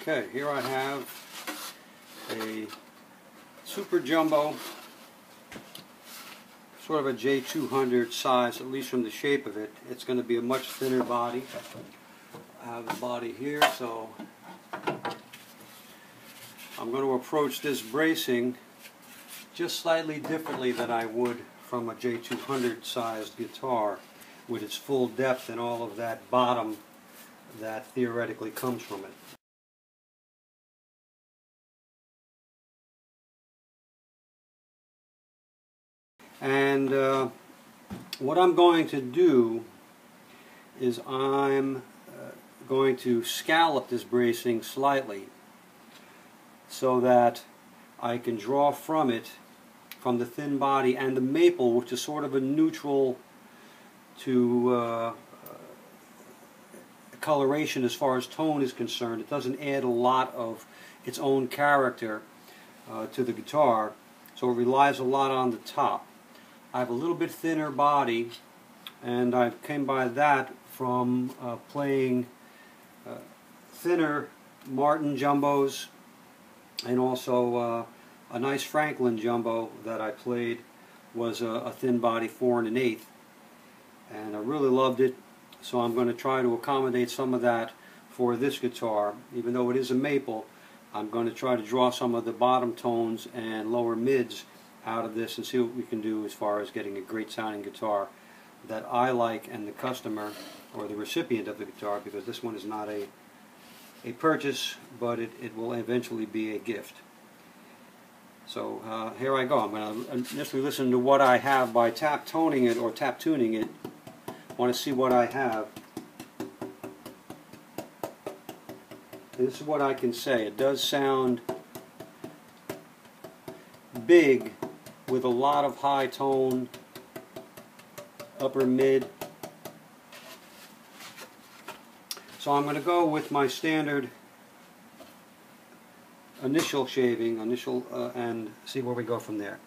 Okay, here I have a super jumbo, sort of a J200 size, at least from the shape of it. It's going to be a much thinner body. I have the body here, so I'm going to approach this bracing just slightly differently than I would from a J200 sized guitar, with its full depth and all of that bottom that theoretically comes from it. And what I'm going to do is I'm going to scallop this bracing slightly so that I can draw from it, from the thin body and the maple, which is sort of a neutral to coloration as far as tone is concerned. It doesn't add a lot of its own character to the guitar, so it relies a lot on the top. I have a little bit thinner body, and I came by that from playing thinner Martin jumbos, and also a nice Franklin jumbo that I played was a thin body 4 1/8, and I really loved it. So I'm going to try to accommodate some of that for this guitar. Even though it is a maple, I'm going to try to draw some of the bottom tones and lower mids out of this and see what we can do as far as getting a great sounding guitar that I like, and the customer or the recipient of the guitar, because this one is not a purchase, but it will eventually be a gift. So here I go. I'm going to initially listen to what I have by tap toning it or tap tuning it. I want to see what I have. This is what I can say. It does sound big with a lot of high tone, upper mid. So I'm going to go with my standard initial shaving, and see where we go from there.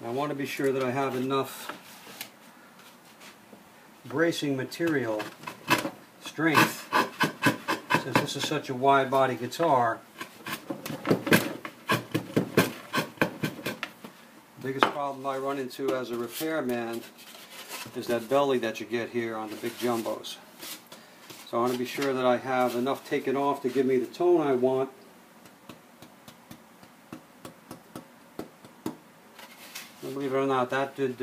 I want to be sure that I have enough bracing material, strength, since this is such a wide body guitar. The biggest problem I run into as a repairman is that belly that you get here on the big jumbos. So I want to be sure that I have enough taken off to give me the tone I want. Believe it or not, that did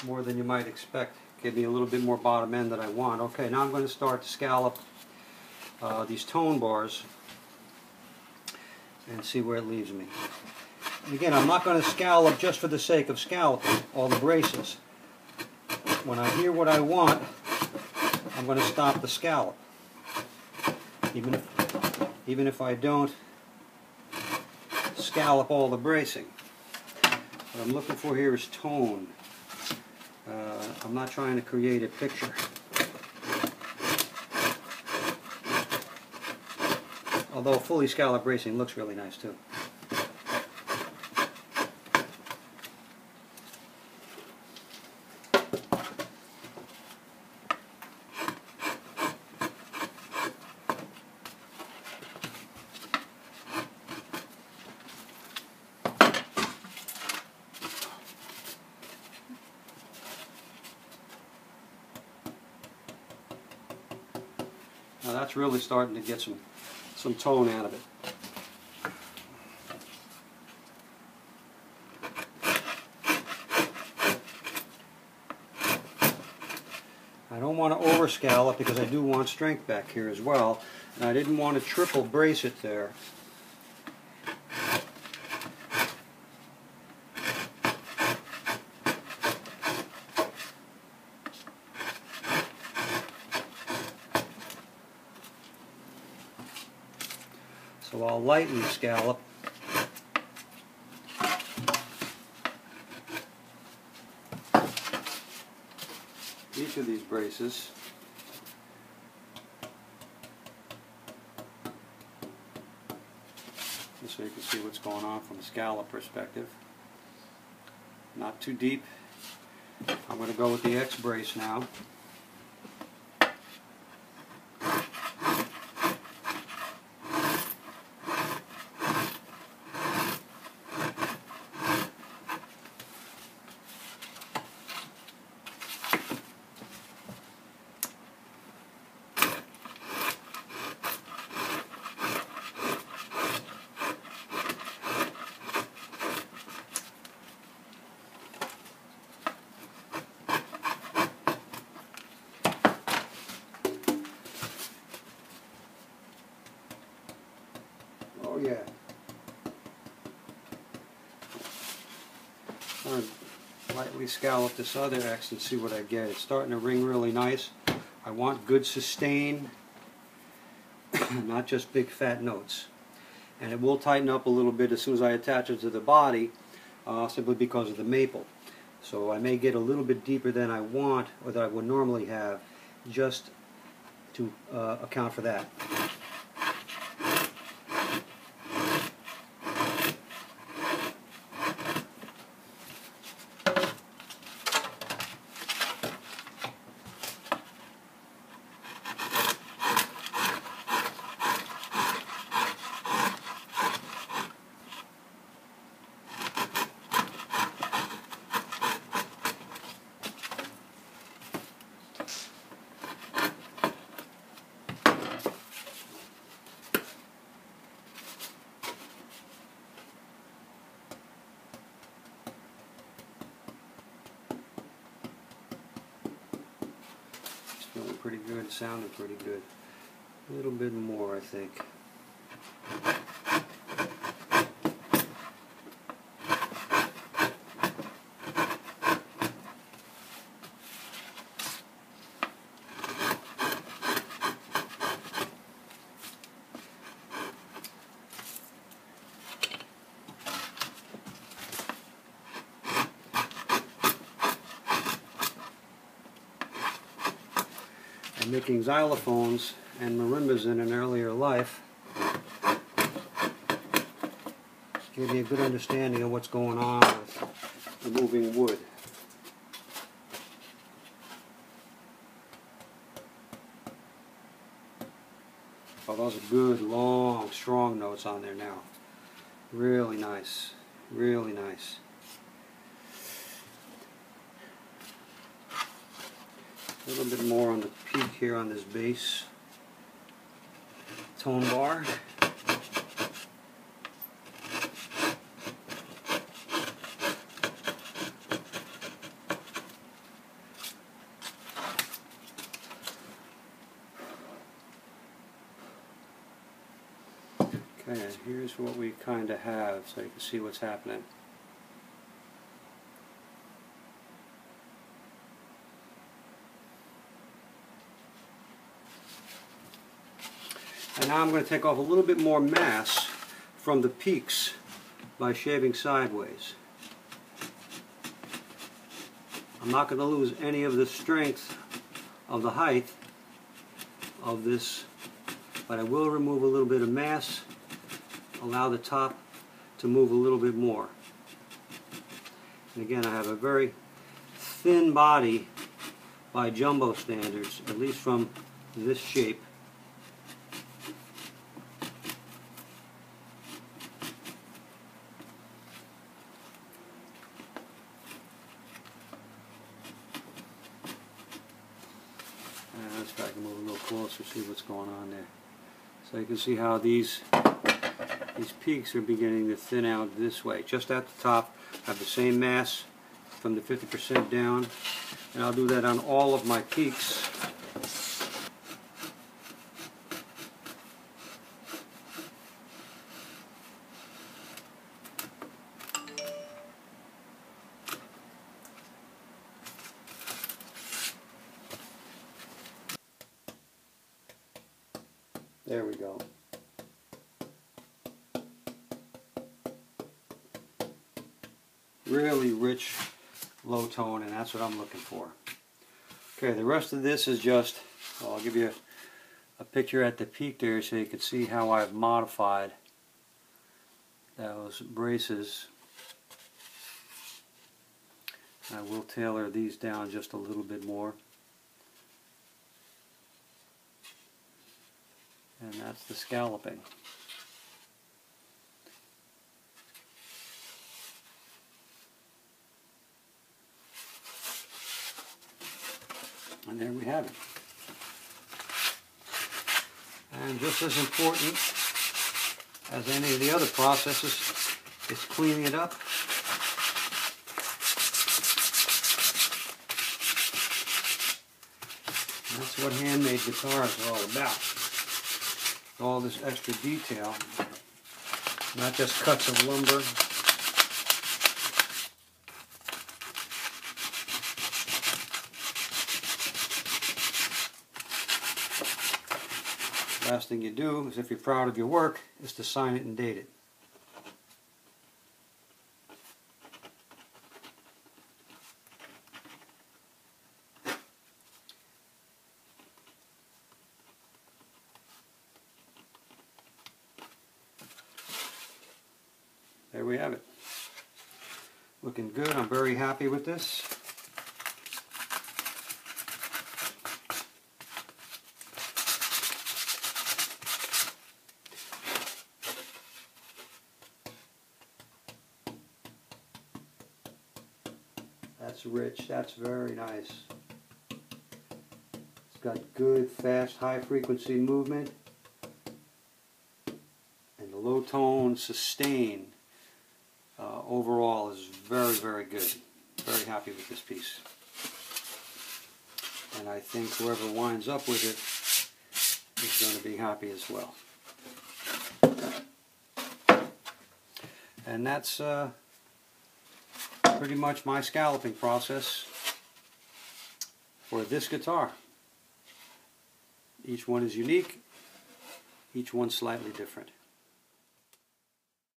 more than you might expect. Gave me a little bit more bottom end that I want. Okay, now I'm going to start to scallop these tone bars and see where it leaves me. And again, I'm not going to scallop just for the sake of scalloping all the braces. When I hear what I want, I'm going to stop the scallop. Even if I don't scallop all the bracing. What I'm looking for here is tone. I'm not trying to create a picture. Although fully scalloped bracing looks really nice too. Now that's really starting to get some tone out of it. I don't want to lower scallop because I do want strength back here as well, and I didn't want to triple brace it there. So I'll lighten the scallop. Each of these braces. Just so you can see what's going on from a scallop perspective. Not too deep. I'm going to go with the X brace now. Oh yeah. I'm going to lightly scallop this other X and see what I get. It's starting to ring really nice. I want good sustain, not just big fat notes. And it will tighten up a little bit as soon as I attach it to the body, simply because of the maple. So I may get a little bit deeper than I want, or that I would normally have, just to account for that. Feeling pretty good, sounding pretty good. A little bit more, I think. And making xylophones and marimbas in an earlier life gave me a good understanding of what's going on with removing wood. Oh, those are good, long, strong notes on there now. Really nice, really nice. A little bit more on the peak here on this bass tone bar. Okay, here's what we kind of have so you can see what's happening. And now I'm going to take off a little bit more mass from the peaks by shaving sideways. I'm not going to lose any of the strength of the height of this, but I will remove a little bit of mass, allow the top to move a little bit more. And again, I have a very thin body by jumbo standards, at least from this shape. Let's try to move a little closer, see what's going on there. So you can see how these peaks are beginning to thin out this way. Just at the top, I have the same mass from the 50% down, and I'll do that on all of my peaks. There we go. Really rich low tone, and that's what I'm looking for. Okay, the rest of this is just, well, I'll give you a picture at the peak there so you can see how I've modified those braces. I will tailor these down just a little bit more. And that's the scalloping. And there we have it. And just as important as any of the other processes is cleaning it up. And that's what handmade guitars are all about. All this extra detail, not just cuts of lumber. Last thing you do is, if you're proud of your work, is to sign it and date it. There we have it. Looking good. I'm very happy with this. That's rich. That's very nice. It's got good, fast, high frequency movement. And the low tone sustain overall is very, very good. Very happy with this piece. And I think whoever winds up with it is going to be happy as well. And that's pretty much my scalloping process for this guitar. Each one is unique, each one slightly different.